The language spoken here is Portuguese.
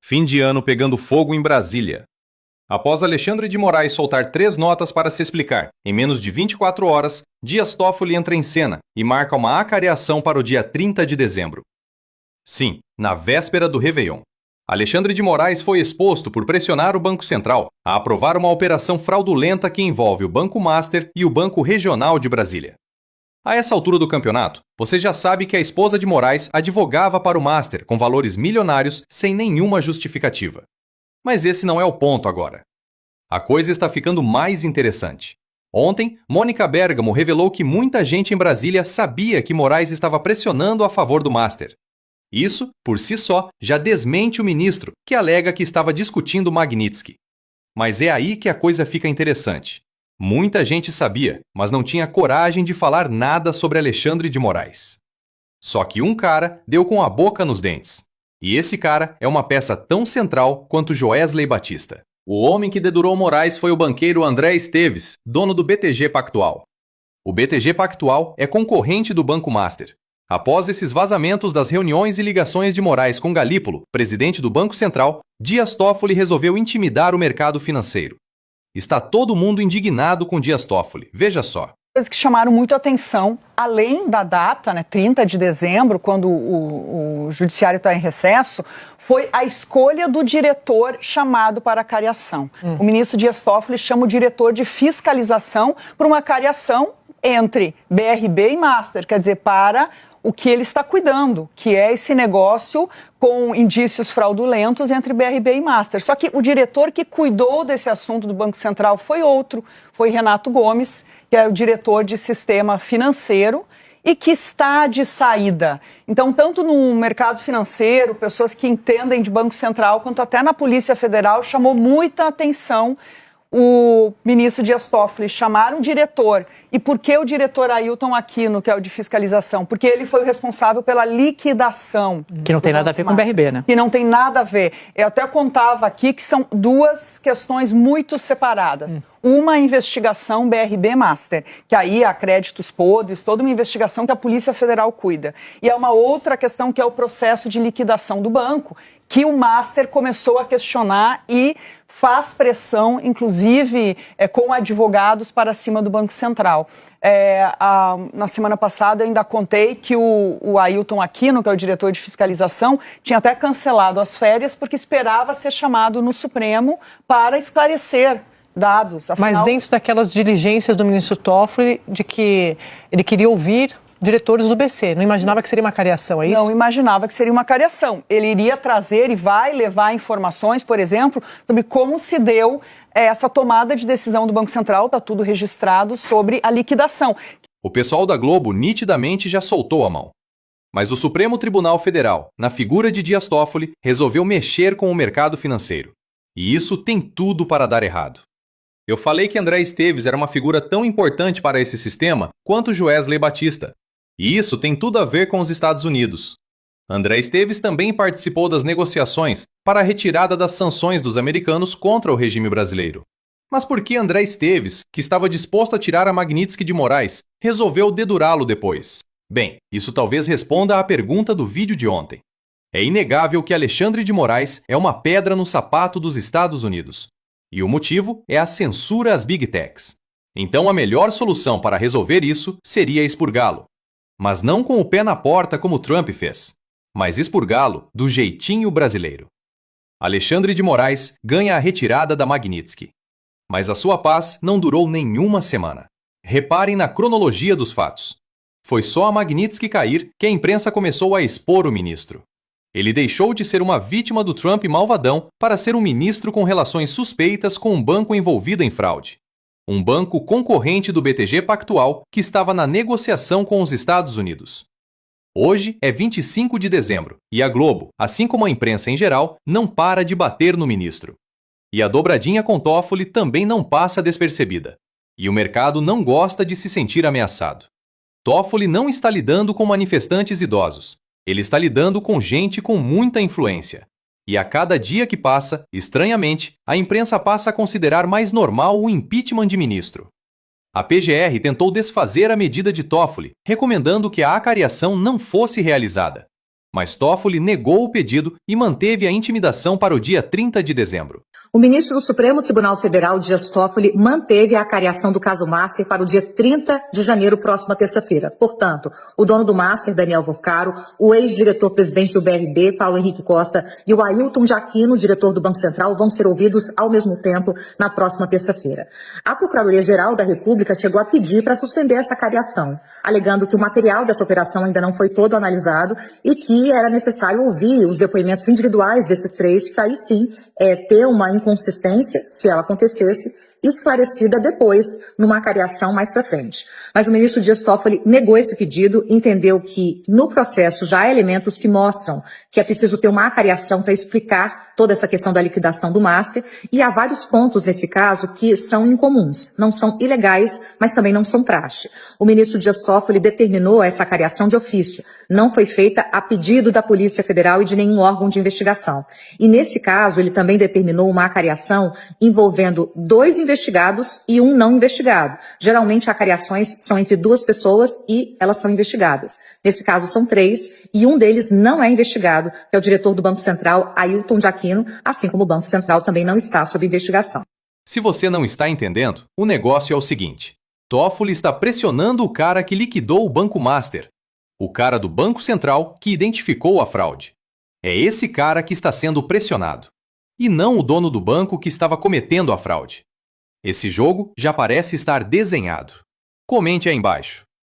Fim de ano pegando fogo em Brasília. Após Alexandre de Moraes soltar 3 notas para se explicar, em menos de 24 horas, Dias Toffoli entra em cena e marca uma acareação para o dia 30 de dezembro. Sim, na véspera do Réveillon. Alexandre de Moraes foi exposto por pressionar o Banco Central a aprovar uma operação fraudulenta que envolve o Banco Master e o Banco Regional de Brasília. A essa altura do campeonato, você já sabe que a esposa de Moraes advogava para o Master com valores milionários sem nenhuma justificativa. Mas esse não é o ponto agora. A coisa está ficando mais interessante. Ontem, Mônica Bergamo revelou que muita gente em Brasília sabia que Moraes estava pressionando a favor do Master. Isso, por si só, já desmente o ministro, que alega que estava discutindo Magnitsky. Mas é aí que a coisa fica interessante. Muita gente sabia, mas não tinha coragem de falar nada sobre Alexandre de Moraes. Só que um cara deu com a boca nos dentes. E esse cara é uma peça tão central quanto Joesley Batista. O homem que dedurou Moraes foi o banqueiro André Esteves, dono do BTG Pactual. O BTG Pactual é concorrente do Banco Master. Após esses vazamentos das reuniões e ligações de Moraes com Galípolo, presidente do Banco Central, Dias Toffoli resolveu intimidar o mercado financeiro. Está todo mundo indignado com Dias Toffoli. Veja só. Coisas que chamaram muito atenção, além da data, 30 de dezembro, quando o judiciário está em recesso, foi a escolha do diretor chamado para a cariação. O ministro Dias Toffoli chama o diretor de fiscalização para uma cariação entre BRB e Master, quer dizer, para o que ele está cuidando, que é esse negócio com indícios fraudulentos entre BRB e Master. Só que o diretor que cuidou desse assunto do Banco Central foi outro, foi Renato Gomes, que é o diretor de sistema financeiro e que está de saída. Então, tanto no mercado financeiro, pessoas que entendem de Banco Central, quanto até na Polícia Federal, chamou muita atenção o ministro Dias Toffoli chamar um diretor. E por que o diretor Ailton Aquino, que é o de fiscalização? Porque ele foi o responsável pela liquidação. Que não tem nada a ver com o BRB, né? Que não tem nada a ver. Eu até contava aqui que são duas questões muito separadas. Uma, a investigação BRB Master, que aí há créditos podres, toda uma investigação que a Polícia Federal cuida. E há uma outra questão que é o processo de liquidação do banco, que o Master começou a questionar e faz pressão, inclusive com advogados para cima do Banco Central. Na semana passada eu ainda contei que o Ailton Aquino, que é o diretor de fiscalização, tinha até cancelado as férias porque esperava ser chamado no Supremo para esclarecer dados. Afinal, mas dentro daquelas diligências do ministro Toffoli, de que ele queria ouvir diretores do BC, não imaginava que seria uma cariação, é isso? Não imaginava que seria uma cariação. Ele iria trazer e vai levar informações, por exemplo, sobre como se deu essa tomada de decisão do Banco Central, está tudo registrado, sobre a liquidação. O pessoal da Globo nitidamente já soltou a mão. Mas o Supremo Tribunal Federal, na figura de Dias Toffoli, resolveu mexer com o mercado financeiro. E isso tem tudo para dar errado. Eu falei que André Esteves era uma figura tão importante para esse sistema quanto Joesley Batista. E isso tem tudo a ver com os Estados Unidos. André Esteves também participou das negociações para a retirada das sanções dos americanos contra o regime brasileiro. Mas por que André Esteves, que estava disposto a tirar a Magnitsky de Moraes, resolveu dedurá-lo depois? Bem, isso talvez responda à pergunta do vídeo de ontem. É inegável que Alexandre de Moraes é uma pedra no sapato dos Estados Unidos. E o motivo é a censura às Big Techs. Então a melhor solução para resolver isso seria expurgá-lo. Mas não com o pé na porta como Trump fez, mas expurgá-lo do jeitinho brasileiro. Alexandre de Moraes ganha a retirada da Magnitsky. Mas a sua paz não durou nenhuma semana. Reparem na cronologia dos fatos. Foi só a Magnitsky cair que a imprensa começou a expor o ministro. Ele deixou de ser uma vítima do Trump malvadão para ser um ministro com relações suspeitas com um banco envolvido em fraude. Um banco concorrente do BTG Pactual que estava na negociação com os Estados Unidos. Hoje é 25 de dezembro e a Globo, assim como a imprensa em geral, não para de bater no ministro. E a dobradinha com Toffoli também não passa despercebida. E o mercado não gosta de se sentir ameaçado. Toffoli não está lidando com manifestantes idosos. Ele está lidando com gente com muita influência. E a cada dia que passa, estranhamente, a imprensa passa a considerar mais normal o impeachment de ministro. A PGR tentou desfazer a medida de Toffoli, recomendando que a acariação não fosse realizada. Mas Toffoli negou o pedido e manteve a intimidação para o dia 30 de dezembro. O ministro do Supremo Tribunal Federal, Dias Toffoli, manteve a acariação do caso Master para o dia 30 de janeiro, próxima terça-feira. Portanto, o dono do Master, Daniel Vorcaro, o ex-diretor-presidente do BRB, Paulo Henrique Costa, e o Ailton de Aquino, diretor do Banco Central, vão ser ouvidos ao mesmo tempo na próxima terça-feira. A Procuradoria-Geral da República chegou a pedir para suspender essa acariação, alegando que o material dessa operação ainda não foi todo analisado e que era necessário ouvir os depoimentos individuais desses três, para aí sim ter uma inconsistência, se ela acontecesse, esclarecida depois, numa acariação mais para frente. Mas o ministro Dias Toffoli negou esse pedido, entendeu que no processo já há elementos que mostram que é preciso ter uma acariação para explicar toda essa questão da liquidação do Master, e há vários pontos nesse caso que são incomuns, não são ilegais, mas também não são praxe. O ministro Dias Toffoli determinou essa acariação de ofício, não foi feita a pedido da Polícia Federal e de nenhum órgão de investigação. E nesse caso, ele também determinou uma acariação envolvendo 2 investigados e 1 não investigado. Geralmente, acariações são entre 2 pessoas e elas são investigadas. Nesse caso, são 3 e um deles não é investigado, que é o diretor do Banco Central, Ailton de Aquino, assim como o Banco Central também não está sob investigação. Se você não está entendendo, o negócio é o seguinte: Toffoli está pressionando o cara que liquidou o Banco Master, o cara do Banco Central que identificou a fraude. É esse cara que está sendo pressionado, e não o dono do banco que estava cometendo a fraude. Esse jogo já parece estar desenhado. Comente aí embaixo.